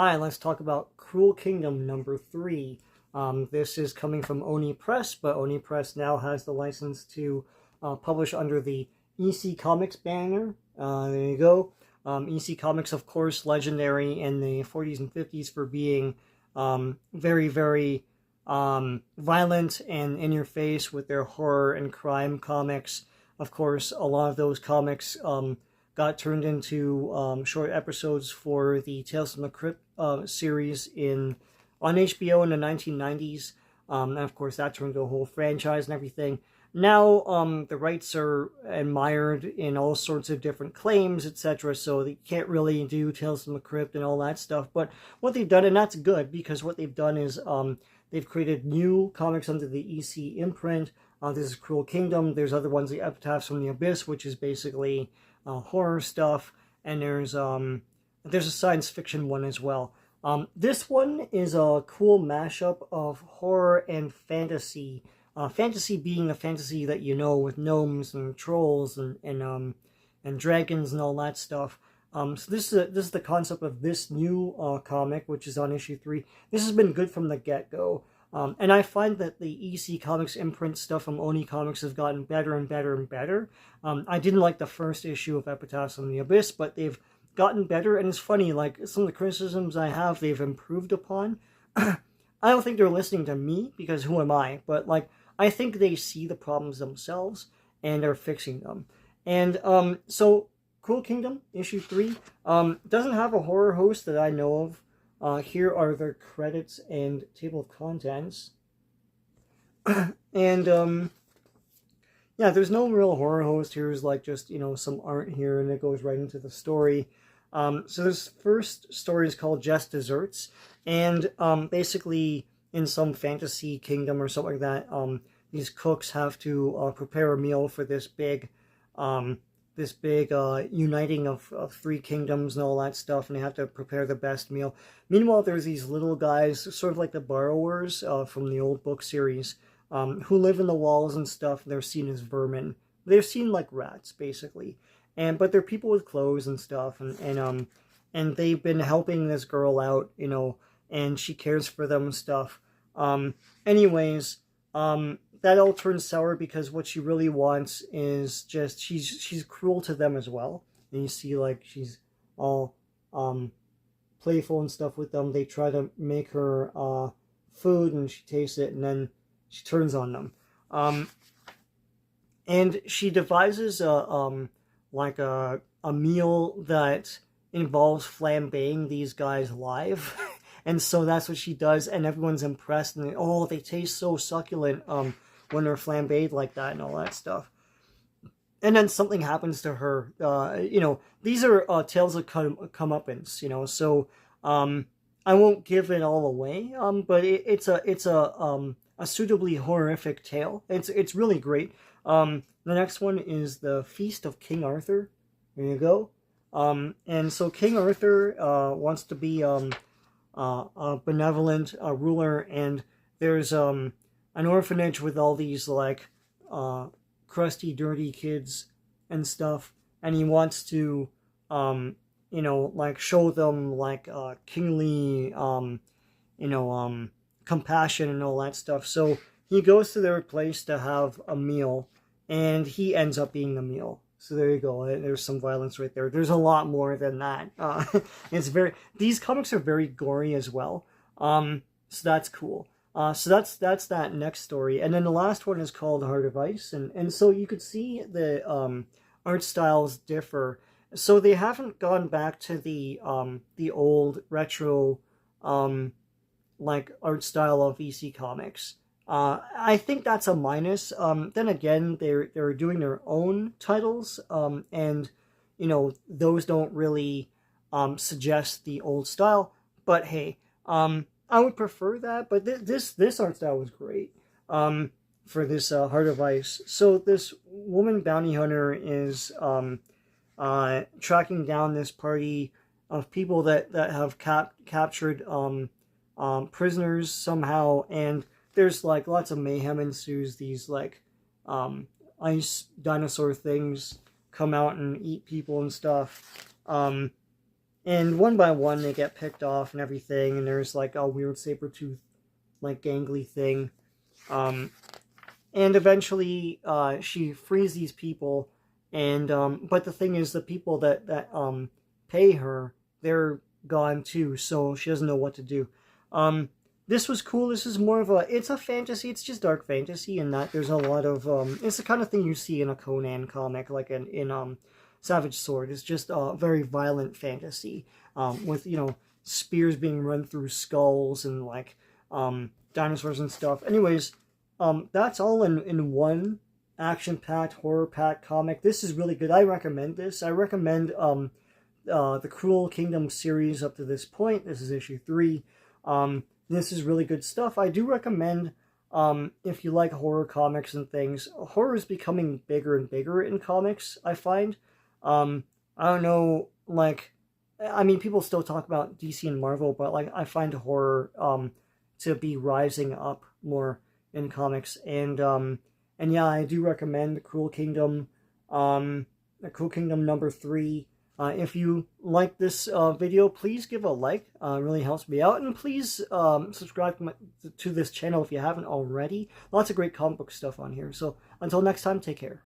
Hi, let's talk about Cruel Kingdom number 3. This is coming from Oni Press, but Oni Press now has the license to publish under the EC Comics banner. There you go. EC Comics, of course, legendary in the 40s and 50s for being very, very violent and in your face with their horror and crime comics. Of course, a lot of those comics got turned into short episodes for the Tales from the Crypt series on HBO in the 1990s. And of course, that turned into a whole franchise and everything. Now, the rights are admired in all sorts of different claims, etc. So they can't really do Tales from the Crypt and all that stuff. But what they've done, and that's good, because what they've done is they've created new comics under the EC imprint. This is Cruel Kingdom. There's other ones, the Epitaphs from the Abyss, which is basically horror stuff, and there's a science fiction one as well. This one is a cool mashup of horror and fantasy. Fantasy being the fantasy that you know, with gnomes and trolls and dragons and all that stuff. So this is the concept of this new comic, which is on issue 3. This has been good from the get-go. And I find that the EC Comics imprint stuff from Oni Comics has gotten better and better and better. I didn't like the first issue of Epitaphs from the Abyss, but they've gotten better, and it's funny, like, some of the criticisms I have, they've improved upon. I don't think they're listening to me, because who am I? But, like, I think they see the problems themselves, and they're fixing them. And, so, Cruel Kingdom, issue 3, doesn't have a horror host that I know of. Here are their credits and table of contents. And, yeah, there's no real horror host. Here's, like, just, some art here, and it goes right into the story. So this first story is called Just Desserts, and basically in some fantasy kingdom or something like that, these cooks have to prepare a meal for this big uniting of 3 kingdoms and all that stuff, and they have to prepare the best meal. Meanwhile, there's these little guys, sort of like the borrowers from the old book series, who live in the walls and stuff. They're seen as vermin. They're seen like rats, basically. But they're people with clothes and stuff, and they've been helping this girl out, and she cares for them and stuff. Anyways, that all turns sour because what she really wants is just, she's cruel to them as well. And you see, like, she's all playful and stuff with them. They try to make her food, and she tastes it, and then she turns on them. And she devises a meal that involves flambeing these guys live. And so that's what she does, and everyone's impressed, and they taste so succulent when they're flambéed like that and all that stuff. And then something happens to her. These are tales of comeuppance, so I won't give it all away, but it's a suitably horrific tale. It's really great. The next one is The Feast of King Arthur. There you go. And so King Arthur wants to be a benevolent ruler, and there's an orphanage with all these, like, crusty, dirty kids and stuff, and he wants to, like, show them, like, kingly, compassion and all that stuff. So he goes to their place to have a meal, and he ends up being the meal. So there you go. There's some violence right there. There's a lot more than that. These comics are very gory as well. So that's cool. So that's that next story. And then the last one is called Heart of Ice. And so you could see the art styles differ. So they haven't gone back to the old retro like art style of EC Comics. I think that's a minus. Then again, they're doing their own titles, and those don't really suggest the old style. But hey, I would prefer that. But this art style was great for this Heart of Ice. So this woman bounty hunter is tracking down this party of people that have captured prisoners somehow, and there's, like, lots of mayhem ensues. These, like, ice dinosaur things come out and eat people and stuff. And one by one, they get picked off and everything, and there's like a weird saber-tooth, like gangly thing. Um, and eventually, she frees these people, and but the thing is, the people that pay her, they're gone too, so she doesn't know what to do. Um, this was cool. This is more of it's a fantasy. It's just dark fantasy, and that there's a lot of it's the kind of thing you see in a Conan comic, like in Savage Sword. It's just a very violent fantasy, with spears being run through skulls and like dinosaurs and stuff. Anyways, that's all in one action-packed, horror-packed comic. This is really good. I recommend this. I recommend the Cruel Kingdom series up to this point. This is issue 3. This is really good stuff. I do recommend, if you like horror comics and things, horror is becoming bigger and bigger in comics, I find. I don't know, like, I mean, people still talk about DC and Marvel, but like, I find horror to be rising up more in comics, and yeah, I do recommend Cruel Kingdom, Cruel Kingdom number 3. If you like this video, please give a like. It really helps me out. And please subscribe to this channel if you haven't already. Lots of great comic book stuff on here. So until next time, take care.